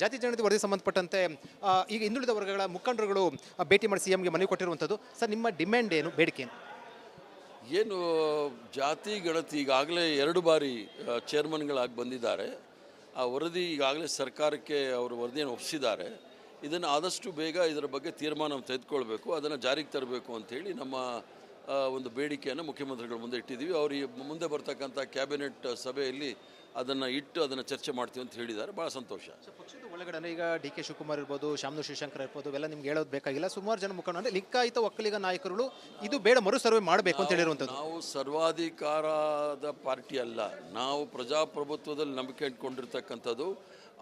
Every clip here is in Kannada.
ಜಾತಿ ಜನತೆ ವರದಿ ಸಂಬಂಧಪಟ್ಟಂತೆ ಈಗ ಹಿಂದುಳಿದ ವರ್ಗಗಳ ಮುಖಂಡರುಗಳು ಭೇಟಿ ಮಾಡಿ ಸಿಎಂಗೆ ಮನವಿ ಕೊಟ್ಟಿರುವಂಥದ್ದು. ಸರ್, ನಿಮ್ಮ ಡಿಮ್ಯಾಂಡ್ ಏನು, ಬೇಡಿಕೆ ಏನು? ಏನು ಜಾತಿ ಗಣತಿ ಈಗಾಗಲೇ 2 ಬಾರಿ ಚೇರ್ಮನ್ಗಳಾಗಿ ಬಂದಿದ್ದಾರೆ. ಆ ವರದಿ ಈಗಾಗಲೇ ಸರ್ಕಾರಕ್ಕೆ ಅವರು ವರದಿಯನ್ನು ಒಪ್ಪಿಸಿದ್ದಾರೆ. ಇದನ್ನು ಆದಷ್ಟು ಬೇಗ ಇದರ ಬಗ್ಗೆ ತೀರ್ಮಾನ ತೆಗೆದುಕೊಳ್ಬೇಕು, ಅದನ್ನು ಜಾರಿಗೆ ತರಬೇಕು ಅಂಥೇಳಿ ನಮ್ಮ ಒಂದು ಬೇಡಿಕೆಯನ್ನು ಮುಖ್ಯಮಂತ್ರಿಗಳ ಮುಂದೆ ಇಟ್ಟಿದ್ದೀವಿ. ಅವರು ಮುಂದೆ ಬರ್ತಕ್ಕಂಥ ಕ್ಯಾಬಿನೆಟ್ ಸಭೆಯಲ್ಲಿ ಅದನ್ನು ಇಟ್ಟು ಅದನ್ನು ಚರ್ಚೆ ಮಾಡ್ತೀವಿ ಅಂತ ಹೇಳಿದ್ದಾರೆ. ಭಾಳ ಸಂತೋಷ. ಪಕ್ಷದ ಒಳಗಡೆ ಈಗ ಡಿ ಕೆ ಶಿವಕುಮಾರ್ ಇರ್ಬೋದು, ಶಾಮನೂರು ಶಿವಶಂಕರ್ ಇರ್ಬೋದು, ಇವೆಲ್ಲ ನಿಮ್ಗೆ ಹೇಳೋದು ಬೇಕಾಗಿಲ್ಲ. ಸುಮಾರು ಜನ ಮುಖಂಡ ಅಂದರೆ ಲಿಂಗಾಯತ ಒಕ್ಕಲಿಗ ನಾಯಕರುಗಳು ಇದು ಬೇಡ, ಮರು ಸರ್ವೆ ಮಾಡಬೇಕು ಅಂತ ಹೇಳಿರುವಂಥದ್ದು. ನಾವು ಸರ್ವಾಧಿಕಾರದ ಪಾರ್ಟಿ ಅಲ್ಲ, ನಾವು ಪ್ರಜಾಪ್ರಭುತ್ವದಲ್ಲಿ ನಂಬಿಕೆ ಇಟ್ಕೊಂಡಿರ್ತಕ್ಕಂಥದ್ದು.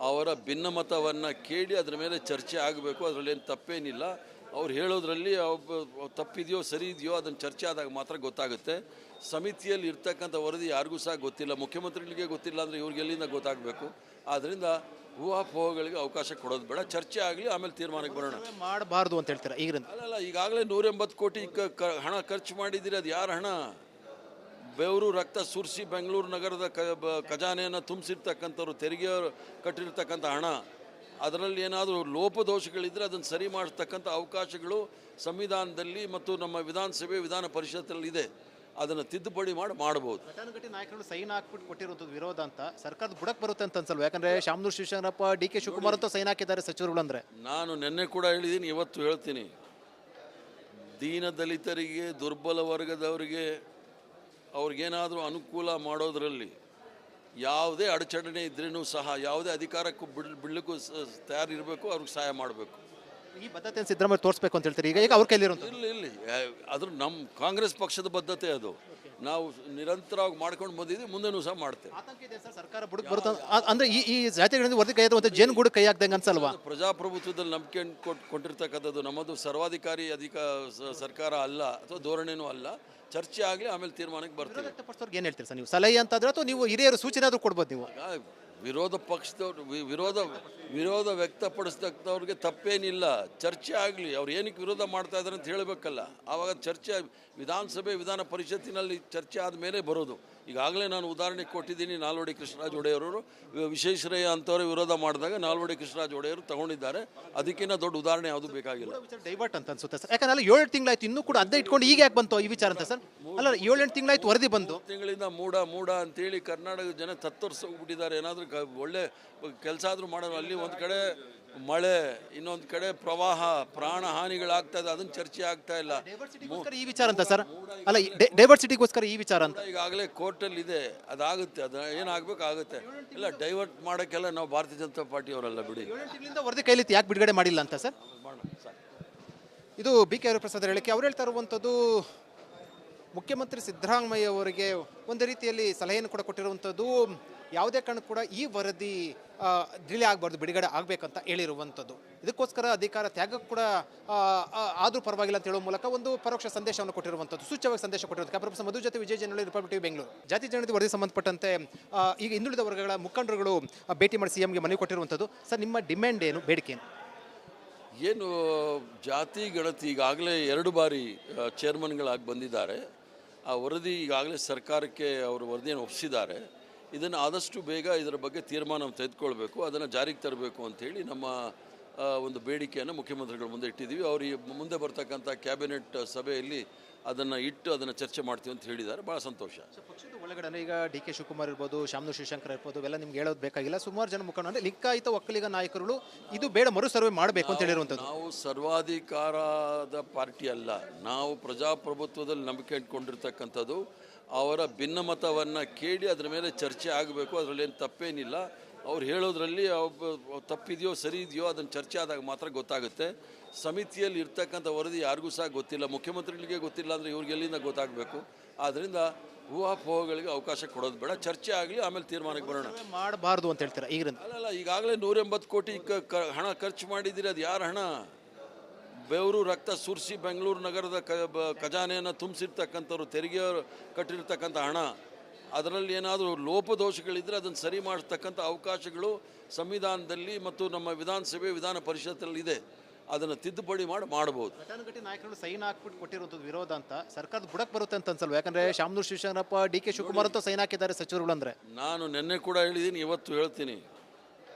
ಅವರ ಭಿನ್ನಮತವನ್ನು ಕೇಳಿ ಅದರ ಮೇಲೆ ಚರ್ಚೆ ಆಗಬೇಕು, ಅದರಲ್ಲೇನು ತಪ್ಪೇನಿಲ್ಲ. ಅವ್ರು ಹೇಳೋದ್ರಲ್ಲಿ ತಪ್ಪಿದೆಯೋ ಸರಿ ಇದೆಯೋ ಅದನ್ನು ಚರ್ಚೆ ಆದಾಗ ಮಾತ್ರ ಗೊತ್ತಾಗುತ್ತೆ. ಸಮಿತಿಯಲ್ಲಿ ಇರ್ತಕ್ಕಂಥ ವರದಿ ಯಾರಿಗೂ ಸಹ ಗೊತ್ತಿಲ್ಲ, ಮುಖ್ಯಮಂತ್ರಿಗಳಿಗೆ ಗೊತ್ತಿಲ್ಲ ಅಂದರೆ ಇವ್ರಿಗೆ ಎಲ್ಲಿಂದ ಗೊತ್ತಾಗಬೇಕು. ಆದ್ದರಿಂದ ಊಹಾಪೋಹಗಳಿಗೆ ಅವಕಾಶ ಕೊಡೋದು ಬೇಡ, ಚರ್ಚೆ ಆಗಲಿ, ಆಮೇಲೆ ತೀರ್ಮಾನಕ್ಕೆ ಬರೋಣ. ಮಾಡಬಾರ್ದು ಅಂತ ಹೇಳ್ತಾರೆ ಈಗ. ಅಲ್ಲ, ಈಗಾಗಲೇ 180 ಕೋಟಿ ಹಣ ಖರ್ಚು ಮಾಡಿದ್ದೀರಿ. ಅದು ಯಾರ ಹಣ? ಬೆವರು ರಕ್ತ ಸುರಿಸಿ ಬೆಂಗಳೂರು ನಗರದ ಖಜಾನೆಯನ್ನು ತುಂಬಿಸಿರ್ತಕ್ಕಂಥವ್ರು, ತೆರಿಗೆ ಕಟ್ಟಿರ್ತಕ್ಕಂಥ ಹಣ. ಅದರಲ್ಲಿ ಏನಾದರೂ ಲೋಪದೋಷಗಳಿದ್ದರೆ ಅದನ್ನು ಸರಿ ಮಾಡತಕ್ಕಂಥ ಅವಕಾಶಗಳು ಸಂವಿಧಾನದಲ್ಲಿ ಮತ್ತು ನಮ್ಮ ವಿಧಾನಸಭೆ ವಿಧಾನ ಪರಿಷತ್ತಲ್ಲಿ ಇದೆ. ಅದನ್ನು ತಿದ್ದುಪಡಿ ಮಾಡಬಹುದು. ಘಟಾನುಘಟಿ ನಾಯಕರು ಸೈನ್ ಹಾಕ್ಬಿಟ್ಟು ಕೊಟ್ಟಿರುವಂಥದ್ದು ವಿರೋಧ ಅಂತ ಸರ್ಕಾರದ ಬುಡಕ್ಕೆ ಬರುತ್ತೆ ಅಂತ ಅನ್ಸಲ್ವ? ಯಾಕಂದರೆ ಶಾಮನೂರು ಶಿವಶಂಕರಪ್ಪ, ಡಿ ಕೆ ಶಿವಕುಮಾರ್ ಅಂತ ಸೈನ್ ಹಾಕಿದ್ದಾರೆ ಸಚಿವರುಗಳು. ಅಂದರೆ ನಾನು ನಿನ್ನೆ ಕೂಡ ಹೇಳಿದ್ದೀನಿ, ಇವತ್ತು ಹೇಳ್ತೀನಿ, ದೀನ ದಲಿತರಿಗೆ, ದುರ್ಬಲ ವರ್ಗದವರಿಗೆ ಅವ್ರಿಗೇನಾದರೂ ಅನುಕೂಲ ಮಾಡೋದರಲ್ಲಿ ಯಾವುದೇ ಅಡಚಣೆ ಇದ್ರೂ ಸಹ, ಯಾವುದೇ ಅಧಿಕಾರಕ್ಕೂ ಬಿಡಲಿಕ್ಕೂ ತಯಾರಿರಬೇಕು, ಅವ್ರಿಗೆ ಸಹಾಯ ಮಾಡಬೇಕು. ಈ ಬದ್ಧತೆ ಸಿದ್ದರಾಮಯ್ಯ ತೋರಿಸ್ಬೇಕು ಅಂತ ಹೇಳ್ತಾರೆ ಈಗ ಅವ್ರ ಕೈಲಿರುವಂಥ. ಇಲ್ಲಿ ಅದ್ರ ನಮ್ಮ ಕಾಂಗ್ರೆಸ್ ಪಕ್ಷದ ಬದ್ಧತೆ ಅದು. ನಾವು ನಿರಂತರವಾಗಿ ಮಾಡ್ಕೊಂಡು ಬಂದಿದ್ದೀವಿ, ಮುಂದೆನೂ ಸಹ ಮಾಡ್ತೇವೆ. ಆತಂಕ ಇದೆ ಸರ್, ಸರ್ಕಾರ ಬುಡಕ್ಕೆ ಬರುತ್ತೆ ಅಂದರೆ ಈ ಜಾತಿಗಳಿಂದ ವರದಿ ಕೈ ಎತ್ತುವಂಥ ಜೇನುಗೂಡು ಕೈ ಹಾಕ್ದಂಗೆ ಅನ್ಸಲ್ವಾ? ಪ್ರಜಾಪ್ರಭುತ್ವದಲ್ಲಿ ನಂಬಿಕೆ ಕೊಟ್ಟಿರ್ತಕ್ಕಂಥದ್ದು. ನಮ್ಮದು ಸರ್ವಾಧಿಕಾರಿ ಸರ್ಕಾರ ಅಲ್ಲ, ಅಥವಾ ಧೋರಣೆನೂ ಅಲ್ಲ. ಚರ್ಚೆ ಆಗಲಿ, ಆಮೇಲೆ ತೀರ್ಮಾನಕ್ಕೆ ಬರ್ತೀವಿ. ವ್ಯಕ್ತಪಡಿಸೋರ್ಗೆ ಏನು ಹೇಳ್ತೀರಿ ಸರ್ ನೀವು? ಸಲಹೆ ಅಂತಾದ್ರೆ ಅಥವಾ ನೀವು ಹಿರಿಯರು ಸೂಚನೆ ಆದರೂ ಕೊಡ್ಬೋದು ನೀವು? ವಿರೋಧ ಪಕ್ಷದವ್ರು ವಿರೋಧ ವ್ಯಕ್ತಪಡಿಸ್ತಕ್ಕವ್ರಿಗೆ ತಪ್ಪೇನಿಲ್ಲ. ಚರ್ಚೆ ಆಗಲಿ, ಅವ್ರು ಏನಕ್ಕೆ ವಿರೋಧ ಮಾಡ್ತಾ ಇದ್ದಾರೆ ಅಂತ ಹೇಳಬೇಕಲ್ಲ. ಆವಾಗ ಚರ್ಚೆ ವಿಧಾನಸಭೆ ವಿಧಾನ ಪರಿಷತ್ತಿನಲ್ಲಿ ಚರ್ಚೆ ಆದಮೇಲೆ ಬರೋದು. ಈಗಾಗಲೇ ನಾನು ಉದಾಹರಣೆ ಕೊಟ್ಟಿದ್ದೀನಿ. ನಾಲ್ವಡಿ ಕೃಷ್ಣರಾಜ ಒಡೆಯರವರು ವಿಶ್ವೇಶ್ವರಯ್ಯ ಅಂತವರು ವಿರೋಧ ಮಾಡಿದಾಗ ನಾಲ್ವಡಿ ಕೃಷ್ಣರಾಜ ಒಡೆಯರು ತಗೊಂಡಿದ್ದಾರೆ. ಅದಕ್ಕಿಂತ ದೊಡ್ಡ ಉದಾಹರಣೆ ಯಾವುದು ಬೇಕಾಗಿಲ್ಲ. ಡೈವರ್ಟ್ ಅಂತ ಅನ್ಸುತ್ತೆ ಸರ್. ಯಾಕಂದ್ರೆ 7 ತಿಂಗಳಾಯ್ತು, ಇನ್ನೂ ಕೂಡ ಅದೇ ಇಟ್ಕೊಂಡು ಈಗ ಯಾಕೆ ಬಂತು ಈ ವಿಚಾರ ಅಂತ ಸರ್? ಅಲ್ಲ, 7-8 ತಿಂಗಳಾಯ್ತು ವರದಿ ಬಂದು. ತಿಂಗಳಿಂದ ಮೂಡ ಅಂತೇಳಿ ಕರ್ನಾಟಕದ ಜನ ತತ್ತರಿಸೋಗ್ಬಿಟ್ಟಿದ್ದಾರೆ. ಏನಾದರೂ ಒಳ್ಳೆ ಕೆಲಸ ಆದರೂ ಮಾಡೋದು. ಅಲ್ಲಿ ಒಂದು ಕಡೆ ಮಳೆ, ಇನ್ನೊಂದು ಕಡೆ ಪ್ರವಾಹ, ಪ್ರಾಣ ಹಾನಿಗಳಾಗ್ತಾ ಇದೆ, ಅದನ್ನು ಚರ್ಚೆ ಆಗ್ತಾ ಇಲ್ಲ. ಈ ವಿಚಾರ ಅಂತ ಸರ್? ಅಲ್ಲ, ಡೈವರ್ಸಿಟಿಗೋಸ್ಕರ ಈ ವಿಚಾರ ಅಂತ ಈಗಾಗಲೇ ಕೋರ್ಟಲ್ಲಿ ಇದೆ. ಅದಾಗುತ್ತೆ, ಅದು ಏನಾಗಬೇಕು ಆಗುತ್ತೆ. ಇಲ್ಲ, ಡೈವರ್ಟ್ ಮಾಡೋಕ್ಕೆಲ್ಲ ನಾವು ಭಾರತೀಯ ಜನತಾ ಪಾರ್ಟಿಯವರಲ್ಲ ಬಿಡಿ. 7 ತಿಂಗಳಿಂದ ವರದಿ ಕೈಲಿತ್ತು, ಯಾಕೆ ಬಿಡುಗಡೆ ಮಾಡಿಲ್ಲ ಅಂತ ಸರ್? ಇದು ಬಿ ಕೆ ಹರಿಪ್ರಸಾದ್ ಹೇಳಿಕೆ. ಅವ್ರು ಹೇಳ್ತಾ ಇರುವಂಥದ್ದು ಮುಖ್ಯಮಂತ್ರಿ ಸಿದ್ದರಾಮಯ್ಯ ಅವರಿಗೆ ಒಂದು ರೀತಿಯಲ್ಲಿ ಸಲಹೆಯನ್ನು ಕೂಡ ಕೊಟ್ಟಿರುವಂಥದ್ದು. ಯಾವುದೇ ಕಾರಣಕ್ಕೂ ಕೂಡ ಈ ವರದಿ ಡಿಲೇ ಆಗಬಾರ್ದು, ಬಿಡುಗಡೆ ಆಗಬೇಕಂತ ಹೇಳಿರುವಂಥದ್ದು. ಇದಕ್ಕೋಸ್ಕರ ಅಧಿಕಾರ ತ್ಯಾಗಕ್ಕೆ ಕೂಡ ಆದರೂ ಪರವಾಗಿಲ್ಲ ಅಂತ ಹೇಳುವ ಮೂಲಕ ಒಂದು ಪರೋಕ್ಷ ಸಂದೇಶವನ್ನು ಕೊಟ್ಟಿರುವಂಥದ್ದು, ಸೂಚ್ಯವಾಗಿ ಸಂದೇಶ ಕೊಟ್ಟಿರುವಂಥ ಪ್ರೊಫೆಸರ್ ಮಧು ಜೊತೆ ವಿಜಯ ಜನರಲ್, ರಿಪಬ್ಲಿಕ್ ಟಿವಿ, ಬೆಂಗಳೂರು. ಜಾತಿ ಜನತೆ ವರದಿ ಸಂಬಂಧಪಟ್ಟಂತೆ ಈಗ ಹಿಂದುಳಿದ ವರ್ಗಗಳ ಮುಖಂಡರುಗಳು ಭೇಟಿ ಮಾಡಿ ಸಿಎಂಗೆ ಮನವಿ ಕೊಟ್ಟಿರುವಂಥದ್ದು. ಸರ್, ನಿಮ್ಮ ಡಿಮ್ಯಾಂಡ್ ಏನು, ಬೇಡಿಕೆ ಏನು? ಏನು ಜಾತಿ ಗಣತಿ ಈಗಾಗಲೇ 2 ಬಾರಿ ಚೇರ್ಮನ್ಗಳಾಗಿ ಬಂದಿದ್ದಾರೆ. ಆ ವರದಿ ಈಗಾಗಲೇ ಸರ್ಕಾರಕ್ಕೆ ಅವರು ವರದಿಯನ್ನು ಒಪ್ಪಿಸಿದ್ದಾರೆ. ಇದನ್ನು ಆದಷ್ಟು ಬೇಗ ಇದರ ಬಗ್ಗೆ ತೀರ್ಮಾನ ತೆಗೆದುಕೊಳ್ಬೇಕು, ಅದನ್ನು ಜಾರಿಗೆ ತರಬೇಕು ಅಂಥೇಳಿ ನಮ್ಮ ಒಂದು ಬೇಡಿಕೆಯನ್ನು ಮುಖ್ಯಮಂತ್ರಿಗಳ ಮುಂದೆ ಇಟ್ಟಿದ್ದೀವಿ. ಅವರು ಮುಂದೆ ಬರ್ತಕ್ಕಂಥ ಕ್ಯಾಬಿನೆಟ್ ಸಭೆಯಲ್ಲಿ ಅದನ್ನು ಇಟ್ಟು ಅದನ್ನು ಚರ್ಚೆ ಮಾಡ್ತೀವಿ ಅಂತ ಹೇಳಿದ್ದಾರೆ. ಭಾಳ ಸಂತೋಷ. ಪಕ್ಷದ ಒಳಗಡೆ ಈಗ ಡಿ ಕೆ ಶಿವಕುಮಾರ್ ಇರ್ಬೋದು, ಶಾಮನೂರು ಶಿವಶಂಕರ್ ಇರ್ಬೋದು, ಇವೆಲ್ಲ ನಿಮ್ಗೆ ಹೇಳೋದು ಬೇಕಾಗಿಲ್ಲ. ಸುಮಾರು ಜನ ಮುಖಂಡ ಅಂದರೆ ಲಿಂಗಾಯತ ಒಕ್ಕಲಿಗ ನಾಯಕರುಗಳು ಇದು ಬೇಡ, ಮರು ಸರ್ವೆ ಮಾಡಬೇಕು ಅಂತ ಹೇಳಿರುವಂಥದ್ದು. ನಾವು ಸರ್ವಾಧಿಕಾರದ ಪಾರ್ಟಿ ಅಲ್ಲ, ನಾವು ಪ್ರಜಾಪ್ರಭುತ್ವದಲ್ಲಿ ನಂಬಿಕೆ ಇಟ್ಕೊಂಡಿರ್ತಕ್ಕಂಥದ್ದು. ಅವರ ಭಿನ್ನಮತವನ್ನು ಕೇಳಿ ಅದರ ಮೇಲೆ ಚರ್ಚೆ ಆಗಬೇಕು, ಅದರಲ್ಲೇನು ತಪ್ಪೇನಿಲ್ಲ. ಅವ್ರು ಹೇಳೋದ್ರಲ್ಲಿ ತಪ್ಪಿದೆಯೋ ಸರಿ ಇದೆಯೋ ಅದನ್ನು ಚರ್ಚೆ ಆದಾಗ ಮಾತ್ರ ಗೊತ್ತಾಗುತ್ತೆ. ಸಮಿತಿಯಲ್ಲಿ ಇರ್ತಕ್ಕಂಥ ವರದಿ ಯಾರಿಗೂ ಸಹ ಗೊತ್ತಿಲ್ಲ, ಮುಖ್ಯಮಂತ್ರಿಗಳಿಗೆ ಗೊತ್ತಿಲ್ಲ ಅಂದರೆ ಇವ್ರಿಗೆ ಎಲ್ಲಿಂದ ಗೊತ್ತಾಗಬೇಕು. ಆದ್ದರಿಂದ ಊಹಾಪೋಹಗಳಿಗೆ ಅವಕಾಶ ಕೊಡೋದು ಬೇಡ, ಚರ್ಚೆ ಆಗಲಿ, ಆಮೇಲೆ ತೀರ್ಮಾನಕ್ಕೆ ಬರೋಣ. ಮಾಡಬಾರ್ದು ಅಂತ ಹೇಳ್ತಾರೆ ಈಗ. ಅಲ್ಲ, ಈಗಾಗಲೇ 180 ಕೋಟಿ ಹಣ ಖರ್ಚು ಮಾಡಿದ್ದೀರಿ. ಅದು ಯಾರ ಹಣ? ಬೆವರು ರಕ್ತ ಸುರಿಸಿ ಬೆಂಗಳೂರು ನಗರದ ಖಜಾನೆಯನ್ನು ತುಂಬಿಸಿರ್ತಕ್ಕಂಥವ್ರು, ತೆರಿಗೆ ಕಟ್ಟಿರ್ತಕ್ಕಂಥ ಹಣ. ಅದರಲ್ಲಿ ಏನಾದರೂ ಲೋಪದೋಷಗಳಿದ್ದರೆ ಅದನ್ನು ಸರಿ ಮಾಡತಕ್ಕಂಥ ಅವಕಾಶಗಳು ಸಂವಿಧಾನದಲ್ಲಿ ಮತ್ತು ನಮ್ಮ ವಿಧಾನಸಭೆ ವಿಧಾನ ಪರಿಷತ್ತಲ್ಲಿ ಇದೆ. ಅದನ್ನು ತಿದ್ದುಪಡಿ ಮಾಡಬಹುದು. ಘಟಾನುಘಟಿ ನಾಯಕರು ಸೈನ್ ಹಾಕ್ಬಿಟ್ಟು ಕೊಟ್ಟಿರುವಂಥದ್ದು ವಿರೋಧ ಅಂತ ಸರ್ಕಾರದ ಬುಡಕ್ಕೆ ಬರುತ್ತೆ ಅಂತ ಅನ್ಸಲ್ವ? ಯಾಕಂದರೆ ಶಾಮನೂರು ಶಿವಶಂಕರಪ್ಪ, ಡಿ ಕೆ ಶಿವಕುಮಾರ್ ಅಂತ ಸೈನ್ ಹಾಕಿದ್ದಾರೆ ಸಚಿವರುಗಳು. ಅಂದರೆ ನಾನು ನಿನ್ನೆ ಕೂಡ ಹೇಳಿದ್ದೀನಿ, ಇವತ್ತು ಹೇಳ್ತೀನಿ,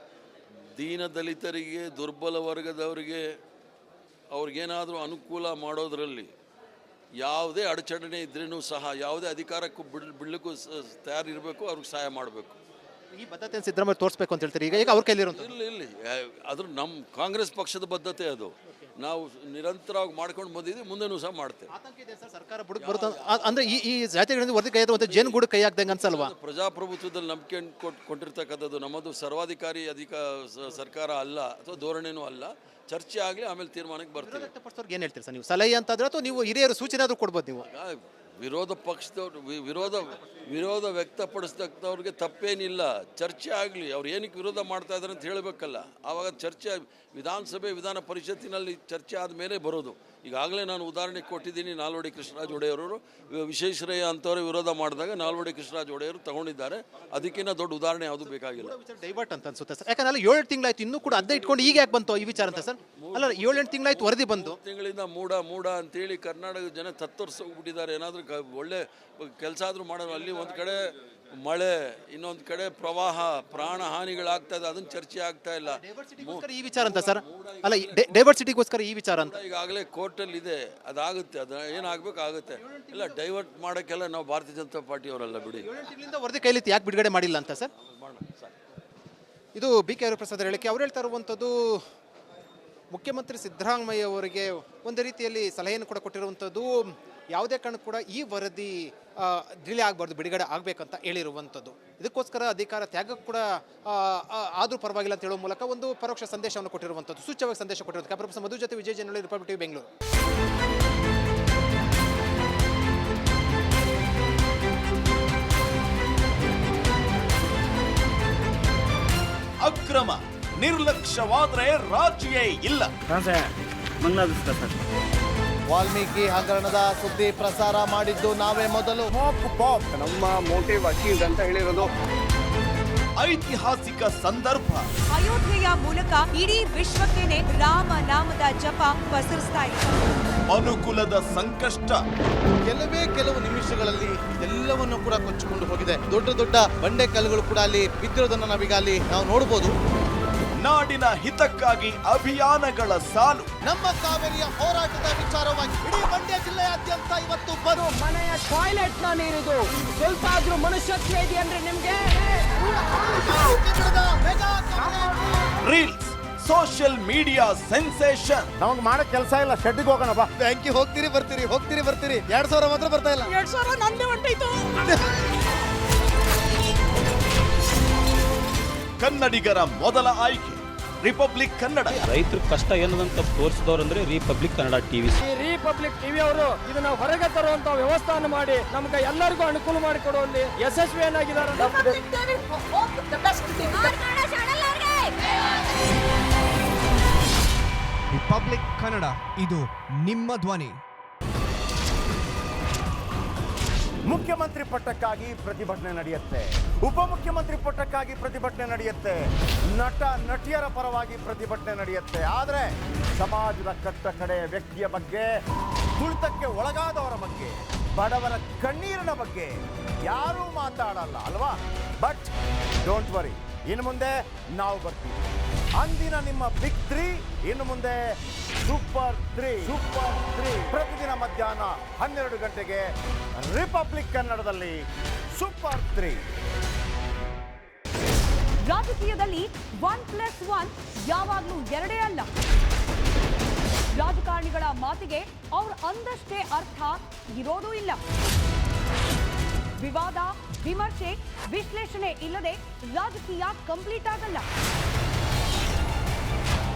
ದೀನ ದಲಿತರಿಗೆ, ದುರ್ಬಲ ವರ್ಗದವರಿಗೆ ಅವ್ರಿಗೇನಾದರೂ ಅನುಕೂಲ ಮಾಡೋದರಲ್ಲಿ ಯಾವುದೇ ಅಡಚಣೆ ಇದ್ರೂ ಸಹ, ಯಾವುದೇ ಅಧಿಕಾರಕ್ಕೂ ಬಿಡಲಿಕ್ಕೂ ತಯಾರಿರಬೇಕು, ಅವ್ರಿಗೆ ಸಹಾಯ ಮಾಡಬೇಕು. ಈ ಬದ್ಧತೆ ಸಿದ್ದರಾಮಯ್ಯ ತೋರಿಸ್ಬೇಕು ಅಂತ ಹೇಳ್ತಾರೆ. ಈಗ ಅವ್ರ ಕೈಲಿರುವಂಥ ಇಲ್ಲಿ ಅದ್ರ ನಮ್ಮ ಕಾಂಗ್ರೆಸ್ ಪಕ್ಷದ ಬದ್ಧತೆ ಅದು. ನಾವು ನಿರಂತರವಾಗಿ ಮಾಡ್ಕೊಂಡು ಬಂದಿದ್ದೀವಿ, ಮುಂದೆನೂ ಸಹ ಮಾಡ್ತೇವೆ. ಆತಂಕ ಇದೆ ಸರ್, ಸರ್ಕಾರ ಬುಡಕ್ಕೆ ಬರುತ್ತೆ ಅಂದ್ರೆ ಈ ಜಾತಿಗಳಿಂದ ವರದಿ ಕೈ ಎತ್ತುವಂಥ ಜೇನುಗೂಡು ಕೈ ಹಾಕ್ದಂಗೆ ಅನ್ಸಲ್ವಾ? ಪ್ರಜಾಪ್ರಭುತ್ವದಲ್ಲಿ ನಂಬಿಕೆ ಕೊಟ್ಟಿರ್ತಕ್ಕಂಥದ್ದು. ನಮ್ಮದು ಸರ್ವಾಧಿಕಾರಿ ಸರ್ಕಾರ ಅಲ್ಲ, ಅಥವಾ ಧೋರಣೆನೂ ಅಲ್ಲ. ಚರ್ಚೆ ಆಗಲಿ, ಆಮೇಲೆ ತೀರ್ಮಾನಕ್ಕೆ ಬರ್ತೀವಿ. ವ್ಯಕ್ತಪಡಿಸೋರ್ಗೆ ಏನು ಹೇಳ್ತೀರಿ ಸರ್ ನೀವು? ಸಲಹೆ ಅಂತಾದ್ರೆ ಅಥವಾ ನೀವು ಹಿರಿಯರು ಸೂಚನೆ ಆದರೂ ಕೊಡ್ಬೋದು ನೀವು? ವಿರೋಧ ಪಕ್ಷದವ್ರು ವಿರೋಧ ವ್ಯಕ್ತಪಡಿಸ್ತಕ್ಕವ್ರಿಗೆ ತಪ್ಪೇನಿಲ್ಲ. ಚರ್ಚೆ ಆಗಲಿ, ಅವ್ರು ಏನಕ್ಕೆ ವಿರೋಧ ಮಾಡ್ತಾ ಇದ್ದಾರೆ ಅಂತ ಹೇಳಬೇಕಲ್ಲ. ಆವಾಗ ಚರ್ಚೆ ವಿಧಾನಸಭೆ ವಿಧಾನ ಪರಿಷತ್ತಿನಲ್ಲಿ ಚರ್ಚೆ ಆದಮೇಲೆ ಬರೋದು. ಈಗಾಗಲೇ ನಾನು ಉದಾಹರಣೆ ಕೊಟ್ಟಿದ್ದೀನಿ. ನಾಲ್ವಡಿ ಕೃಷ್ಣರಾಜ ಒಡೆಯರವರು ವಿಶ್ವೇಶ್ವರಯ್ಯ ಅಂತವರೇ ವಿರೋಧ ಮಾಡಿದಾಗ ನಾಲ್ವಡಿ ಕೃಷ್ಣರಾಜ ಒಡೆಯರು ತಗೊಂಡಿದ್ದಾರೆ. ಅದಕ್ಕಿಂತ ದೊಡ್ಡ ಉದಾಹರಣೆ ಯಾವುದು ಬೇಕಾಗಿಲ್ಲ. ಡೈವರ್ಟ್ ಅಂತ ಅನ್ಸುತ್ತೆ ಸರ್. ಯಾಕಂದ್ರೆ 7 ತಿಂಗಳಾಯ್ತು, ಇನ್ನೂ ಕೂಡ ಅದೇ ಇಟ್ಕೊಂಡು ಈಗ ಯಾಕೆ ಬಂತು ಈ ವಿಚಾರ ಅಂತ ಸರ್? ಅಲ್ಲ, 7-8 ತಿಂಗಳಾಯ್ತು ವರದಿ ಬಂದು. ತಿಂಗಳಿಂದ ಮೂಡ ಅಂತೇಳಿ ಕರ್ನಾಟಕದ ಜನ ತತ್ತರಿಸೋಗ್ಬಿಟ್ಟಿದ್ದಾರೆ. ಏನಾದರೂ ಒಳ್ಳೆ ಕೆಲಸ ಆದರೂ ಮಾಡೋದು. ಅಲ್ಲಿ ಒಂದು ಕಡೆ ಮಳೆ, ಇನ್ನೊಂದು ಕಡೆ ಪ್ರವಾಹ, ಪ್ರಾಣ ಹಾನಿಗಳಾಗ್ತಾ ಇದೆ, ಅದನ್ನು ಚರ್ಚೆ ಆಗ್ತಾ ಇಲ್ಲ. ಈ ವಿಚಾರ ಅಂತ ಸರ್? ಅಲ್ಲ, ಡೈವರ್ಸಿಟಿಗೋಸ್ಕರ ಈ ವಿಚಾರ ಅಂತ ಈಗಾಗಲೇ ಕೋರ್ಟಲ್ಲಿ ಇದೆ. ಅದಾಗುತ್ತೆ, ಅದು ಏನಾಗಬೇಕು ಆಗುತ್ತೆ. ಇಲ್ಲ, ಡೈವರ್ಟ್ ಮಾಡೋಕ್ಕೆಲ್ಲ ನಾವು ಭಾರತೀಯ ಜನತಾ ಪಾರ್ಟಿ ಅವರಲ್ಲ ಬಿಡಿ. 7 ತಿಂಗಳಿಂದ ವರದಿ ಕೈಲಿತ್ತು, ಯಾಕೆ ಬಿಡುಗಡೆ ಮಾಡಿಲ್ಲ ಅಂತ ಸರ್? ಇದು BK ಹರಿಪ್ರಸಾದ್ ಹೇಳಿಕೆ. ಅವ್ರು ಹೇಳ್ತಾ ಇರುವಂಥದ್ದು ಮುಖ್ಯಮಂತ್ರಿ ಸಿದ್ದರಾಮಯ್ಯ ಅವರಿಗೆ ಒಂದು ರೀತಿಯಲ್ಲಿ ಸಲಹೆಯನ್ನು ಕೂಡ ಕೊಟ್ಟಿರುವಂಥದ್ದು. ಯಾವುದೇ ಕಾರಣ ಕೂಡ ಈ ವರದಿ ಡಿಲೇ ಆಗಬಾರ್ದು, ಬಿಡುಗಡೆ ಆಗಬೇಕಂತ ಹೇಳಿರುವಂಥದ್ದು. ಇದಕ್ಕೋಸ್ಕರ ಅಧಿಕಾರ ತ್ಯಾಗ ಕೂಡ ಆದರೂ ಪರವಾಗಿಲ್ಲ ಅಂತ ಹೇಳುವ ಮೂಲಕ ಒಂದು ಪರೋಕ್ಷ ಸಂದೇಶವನ್ನು ಕೊಟ್ಟಿರುವಂಥದ್ದು, ಸೂಚ್ಯವಾಗಿ ಸಂದೇಶ ಕೊಟ್ಟಿರುವಂಥ. ಕ್ಯಾಮರಾ ಮಧು ಜೊತೆ ವಿಜಯ್ ಜನಳ್ಳಿ, ರಿಪಬ್ಲಿಕ್ ಟಿವಿ, ಬೆಂಗಳೂರು. ಅಕ್ರಮ ನಿರ್ಲಕ್ಷ್ಯವಾದ್ರೆ ರಾಜಿಯೇ ಇಲ್ಲ. ವಾಲ್ಮೀಕಿ ಹಗರಣದ ಸುದ್ದಿ ಪ್ರಸಾರ ಮಾಡಿದ್ದು ನಾವೇ ಮೊದಲು. ನಮ್ಮ ಮೋಟಿವ್ ಅಚೀವ್ಡ್ ಅಂತ ಹೇಳಿರೋದು. ಐತಿಹಾಸಿಕ ಸಂದರ್ಭ. ಅಯೋಧ್ಯೆಯ ಮೂಲಕ ಇಡೀ ವಿಶ್ವಕ್ಕೇನೆ ರಾಮ ನಾಮದ ಜಪ ಪಸರಿಸ್ತಾ ಇದೆ. ಅನುಕೂಲದ ಸಂಕಷ್ಟ. ಕೆಲವು ನಿಮಿಷಗಳಲ್ಲಿ ಎಲ್ಲವನ್ನು ಕೂಡ ಕೊಚ್ಚಿಕೊಂಡು ಹೋಗಿದೆ. ದೊಡ್ಡ ದೊಡ್ಡ ಬಂಡೆ ಕಲ್ಲುಗಳು ಕೂಡ ಅಲ್ಲಿ ಬಿದ್ದಿರೋದನ್ನ ನಾವೀಗ ಅಲ್ಲಿ ನಾವು ನೋಡಬಹುದು. ನಾಡಿನ ಹಿತಕ್ಕಾಗಿ ಅಭಿಯಾನಗಳ ಸಾಲು. ನಮ್ಮ ಕಾವೇರಿಯ ಹೋರಾಟದ ವಿಚಾರವಾಗಿ ಇಡೀ ಮಂಡ್ಯ ಜಿಲ್ಲೆಯಾದ್ಯಂತ ಇವತ್ತು ಮನೆಯ ಟಾಯ್ಲೆಟ್ ನ ನೀರಿದು ಸ್ವಲ್ಪ ಆದ್ರೂ ಮನುಷ್ಯತ್ವ ಇದೆ ಅಂದ್ರೆ ನಿಮ್ಗೆ. Reels, social media sensation. ನಮಗ್ ಮಾಡಕ್ ಕೆಲಸ ಇಲ್ಲ, ಶೆಡ್ಡಿಗೆ ಹೋಗೋಣ ಬಾ. ಬ್ಯಾಂಕಿ ಹೋಗ್ತೀರಿ ಬರ್ತೀರಿ 2000 ಮಾತ್ರ ಬರ್ತಾ ಇಲ್ಲ. 2000 ನಂದೇ ಹೊಂಟೈತು. ಕನ್ನಡಿಗರ ಮೊದಲ ಆಯ್ಕೆ ರಿಪಬ್ಲಿಕ್ ಕನ್ನಡ. ರೈತರ ಕಷ್ಟ ಏನದಂತ ತೋರಿಸಿದವ್ರಂದ್ರೆ Republic Kannada TV. Republic TV ಅವರು ಇದನ್ನ ಹೊರಗೆ ತರುವಂತ ವ್ಯವಸ್ಥೆಯನ್ನು ಮಾಡಿ ನಮ್ಗೆ ಎಲ್ಲರಿಗೂ ಅನುಕೂಲ ಮಾಡಿಕೊಡುವಲ್ಲಿ ಯಶಸ್ವಿಯನ್ನಾಗಿದ್ದಾರೆ. ರಿಪಬ್ಲಿಕ್ ಕನ್ನಡ, ಇದು ನಿಮ್ಮ ಧ್ವನಿ. ಮುಖ್ಯಮಂತ್ರಿ ಪಟ್ಟಕ್ಕಾಗಿ ಪ್ರತಿಭಟನೆ ನಡೆಯುತ್ತೆ, ಉಪಮುಖ್ಯಮಂತ್ರಿ ಪಟ್ಟಕ್ಕಾಗಿ ಪ್ರತಿಭಟನೆ ನಡೆಯುತ್ತೆ, ನಟ ನಟಿಯರ ಪರವಾಗಿ ಪ್ರತಿಭಟನೆ ನಡೆಯುತ್ತೆ. ಆದರೆ ಸಮಾಜದ ಕಟ್ಟ ಕಡೆಯ ವ್ಯಕ್ತಿಯ ಬಗ್ಗೆ, ತುಳಿತಕ್ಕೆ ಒಳಗಾದವರ ಬಗ್ಗೆ, ಬಡವರ ಕಣ್ಣೀರಿನ ಬಗ್ಗೆ ಯಾರೂ ಮಾತಾಡಲ್ಲ ಅಲ್ವಾ? ಬಟ್ ಡೋಂಟ್ ವರಿ, ಇನ್ನು ಮುಂದೆ ನಾವು ಬರ್ತೀವಿ. ಅಂದಿನ ನಿಮ್ಮ ಬಿಗ್ 3 ಇನ್ನು ಮುಂದೆ ಸೂಪರ್ 3 ಪ್ರತಿದಿನ ಮಧ್ಯಾಹ್ನ 12 ಗಂಟೆಗೆ ರಿಪಬ್ಲಿಕ್ ಕನ್ನಡದಲ್ಲಿ ಸೂಪರ್ 3. ರಾಜಕೀಯದಲ್ಲಿ 1+1 ಯಾವಾಗ್ಲೂ 2 ಅಲ್ಲ. ರಾಜಕಾರಣಿಗಳ ಮಾತಿಗೆ ಅವ್ರು ಅಂದಷ್ಟೇ ಅರ್ಥ ಇರೋದೂ ಇಲ್ಲ. ವಿವಾದ, ವಿಮರ್ಶೆ, ವಿಶ್ಲೇಷಣೆ ಇಲ್ಲದೆ ರಾಜಕೀಯ ಕಂಪ್ಲೀಟ್ ಆಗಲ್ಲ.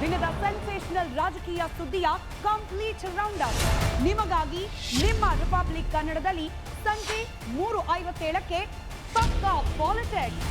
ದಿನದ ಸೆನ್ಸೇಷನಲ್ ರಾಜಕೀಯ ಸುದ್ದಿಯ ಕಂಪ್ಲೀಟ್ ರೌಂಡ್ ಅಪ್ ನಿಮಗಾಗಿ ನಿಮ್ಮ ರಿಪಬ್ಲಿಕ್ ಕನ್ನಡದಲ್ಲಿ ಸಂಜೆ 3:57ಕ್ಕೆ ಪಕ್ಕಾ ಪಾಲಿಟಿಕ್ಸ್.